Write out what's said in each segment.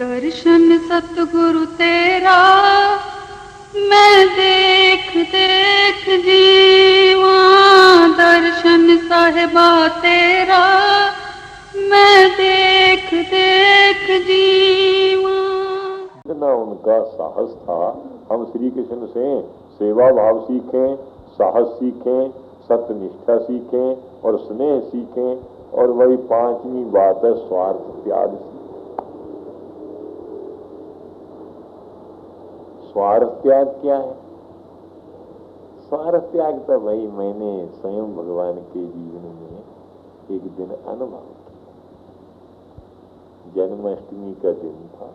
दर्शन सतगुरु तेरा मैं देख देख जीवा, दर्शन साहिबा तेरा मैं देख देख जीवा। इतना उनका साहस था। हम श्री कृष्ण से सेवा भाव सीखें, साहस सीखें, सत्यनिष्ठा सीखें और स्नेह सीखें, और वही पांचवी बात है स्वार्थ त्याग सीखें। स्वार्थ त्याग क्या है? स्वार्थ त्याग तो भाई मैंने स्वयं भगवान के जीवन में एक दिन अनुभव किया। जन्माष्टमी का दिन था।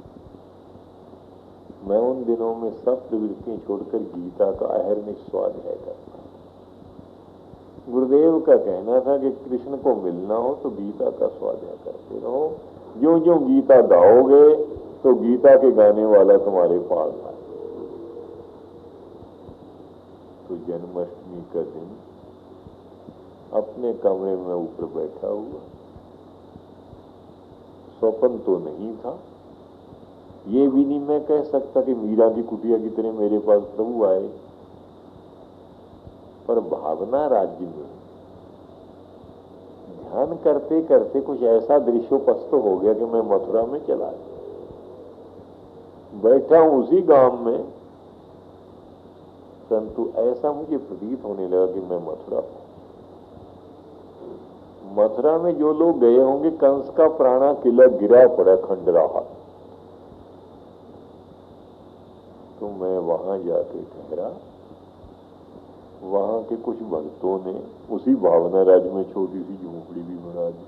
मैं उन दिनों में सब प्रवृत्तियां छोड़कर गीता का अहर्निश स्वाध्याय करता। गुरुदेव का कहना था कि कृष्ण को मिलना हो तो गीता का स्वाध्याय करते रहो, ज्यों ज्यों गीता गाओगे तो गीता के गाने वाला तुम्हारे पास आए। तो जन्माष्टमी का दिन अपने कमरे में ऊपर बैठा हुआ, स्वप्न तो नहीं था। ये भी नहीं मैं कह सकता कि मीरा की कुटिया की तरह मेरे पास प्रभु आए, पर भावना राज्य में ध्यान करते करते कुछ ऐसा दृश्योपस्थ हो गया कि मैं मथुरा में चला गया। बैठा हूं उसी गांव में, परंतु ऐसा मुझे प्रतीत होने लगा कि मैं मथुरा हूं। मथुरा में जो लोग गए होंगे, कंस का प्राणा किला गिरा पड़ा खंडराहा, तो मैं वहां जाके ठहरा। वहां के कुछ भक्तों ने उसी भावना राज्य में छोटी सी झोपड़ी भी बना दी।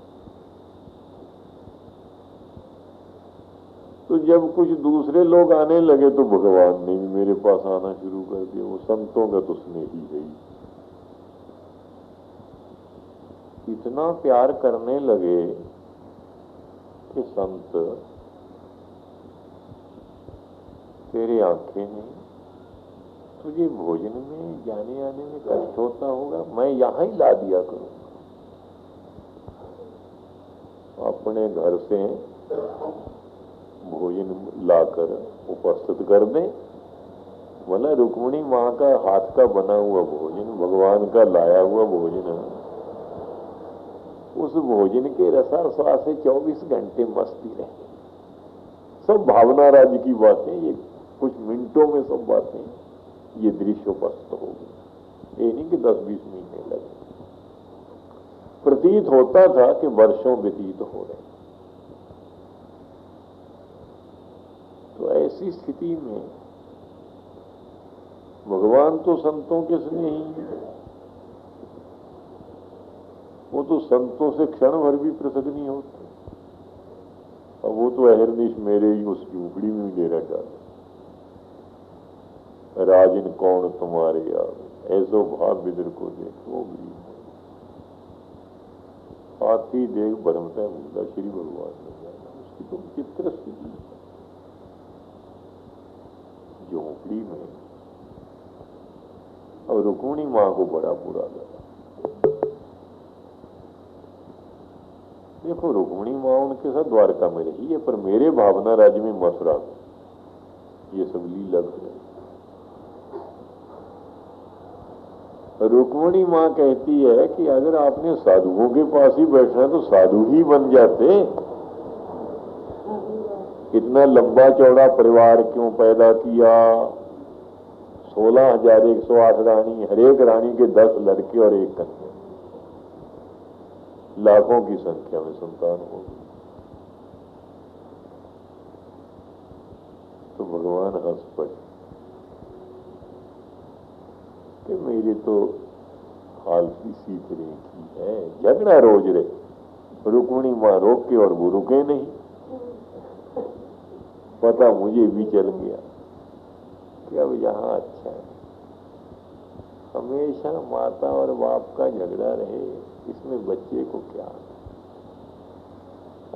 तो जब कुछ दूसरे लोग आने लगे तो भगवान ने भी मेरे पास आना शुरू कर दिया। वो संतों का तो स्नेह ही है। इतना प्यार करने लगे कि संत तेरे आंखें नहीं, तुझे भोजन में जाने आने में कष्ट होता होगा, मैं यहां ही ला दिया करूंगा। अपने घर से भोजन लाकर उपस्थित कर दें। बोला रुक्मिणी माँ का हाथ का बना हुआ भोजन, भगवान का लाया हुआ भोजन, उस भोजन के रसास्वाद से 24 घंटे मस्ती रहे। सब भावना राज्य की बातें, ये कुछ मिनटों में सब बातें ये दृश्योपस्थ हो गई। ये नहीं कि 10-20 महीने लगे। प्रतीत होता था कि वर्षों व्यतीत हो रहे। तो ऐसी स्थिति में भगवान तो संतों के स्नेही हैं। वो तो संतों से क्षण भर भी पृथक नहीं होते। अब वो तो अहरनिश मेरे ही उस झूपड़ी में डेरा डाले। राजन कौन तुम्हारे आवे, ऐसो भाव बिदर को देखो भी हाथी देख भरमता भूला श्री भगवान ने जाना। उसकी तो चित्र स्थिति झोपड़ी में। और रुक्मिणी मां को बड़ा बुरा लगा। देखो रुक्मिणी मां उनके साथ द्वारका में रही है, पर मेरे भावना राज्य में मथुरा में ये सब लीला है। रुक्मिणी मां कहती है कि अगर आपने साधुओं के पास ही बैठना है तो साधु ही बन जाते। इतना लंबा चौड़ा परिवार क्यों पैदा किया? 16,108 रानी, हरेक रानी के 10 लड़के और 1 कन्या, लाखों की संख्या में संतान होगी। तो भगवान हंस पड़े कि मेरे तो हाल की सी तरह की है, झगड़ा रोज रहे। रुक्मिणी मां रोके और वो रुके नहीं। पता मुझे भी चल गया कि अब यहां अच्छा है। हमेशा माता और बाप का झगड़ा रहे, इसमें बच्चे को क्या?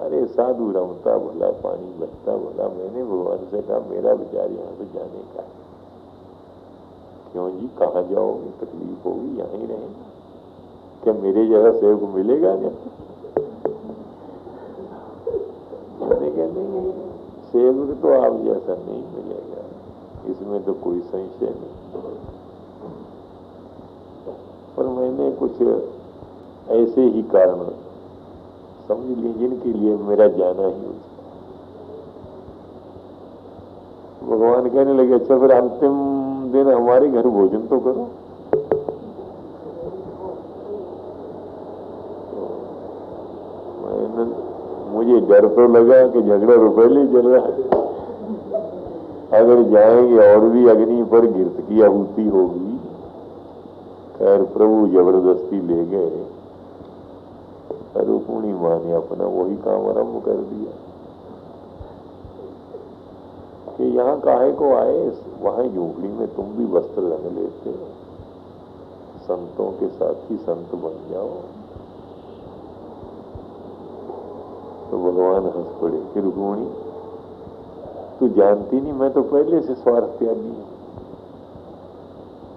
अरे साधु रमता भला, पानी बचता भला। मैंने भगवान से कहा मेरा विचार यहां से जाने का है। क्यों जी, कहाँ जाओगे? तकलीफ होगी, यहां ही रहेंगे। क्या मेरे जगह सेवक मिलेगा क्या? मैंने कहा नहीं, सेवक तो आप जैसा नहीं मिलेगा, इसमें तो कोई संशय नहीं। पर मैंने कुछ ऐसे ही कारण समझ लिए जिनके लिए मेरा जाना ही उचित। भगवान कहने लगे, अच्छा फिर अंतिम दिन हमारे घर भोजन तो करो। मुझे डर तो लगा कि झगड़ा रुपए ले चल रहा है, अगर जाएंगे और भी अग्नि पर गिरत की आहुति होगी। खैर प्रभु जबरदस्ती ले गए। रुक्मिणी मां ने अपना वही काम आरंभ कर दिया कि यहाँ काहे को आए, वहां झोपड़ी में तुम भी वस्त्र रंग लेते, संतों के साथ ही संत बन जाओ। तो भगवान हंस पड़े कि रुक्मिणी तू जानती नहीं, मैं तो पहले से स्वार्थ त्यागी हूं।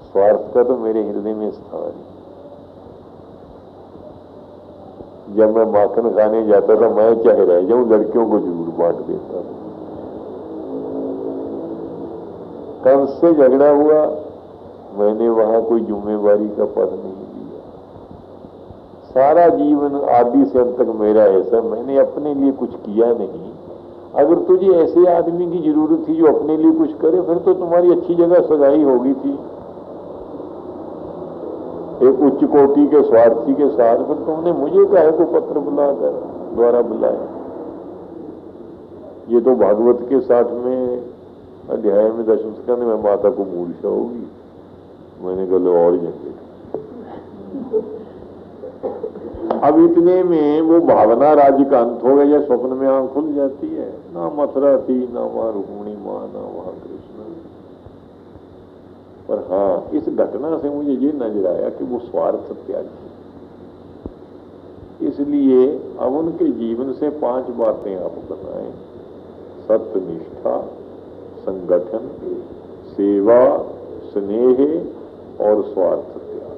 स्वार्थ का तो मेरे हृदय में स्थान है। जब मैं माखन खाने जाता था, मैं चाहे रह जाऊं, लड़कियों को जरूर बांट देता था। कंस से झगड़ा हुआ, मैंने वहां कोई जिम्मेवारी का पद नहीं लिया। सारा जीवन आदि से अंत तक मेरा ऐसा, मैंने अपने लिए कुछ किया नहीं। अगर तुझे ऐसे आदमी की जरूरत थी जो अपने लिए कुछ करे, फिर तो तुम्हारी अच्छी जगह सगाई होगी थी एक उच्च कोटि के स्वार्थी के साथ। फिर तुमने मुझे काहे को पत्र बुलाकर द्वारा बुलाया। ये तो भागवत के 60वें अध्याय में 10वें स्कंद में माता को मूर्छा होगी। मैंने कहा लो और जंगे। अब इतने में वो भावना राज्य का अंत हो गया, या स्वप्न में आंख खुल जाती है। ना मथुरा थी, ना वहां रुक्मिणी मां, ना वहां कृष्ण। पर हाँ, इस घटना से मुझे ये नजर आया कि वो स्वार्थ त्यागी। इसलिए अब उनके जीवन से 5 बातें आप बनाएं: सत्य, निष्ठा, संगठन, सेवा, स्नेह और स्वार्थ त्याग।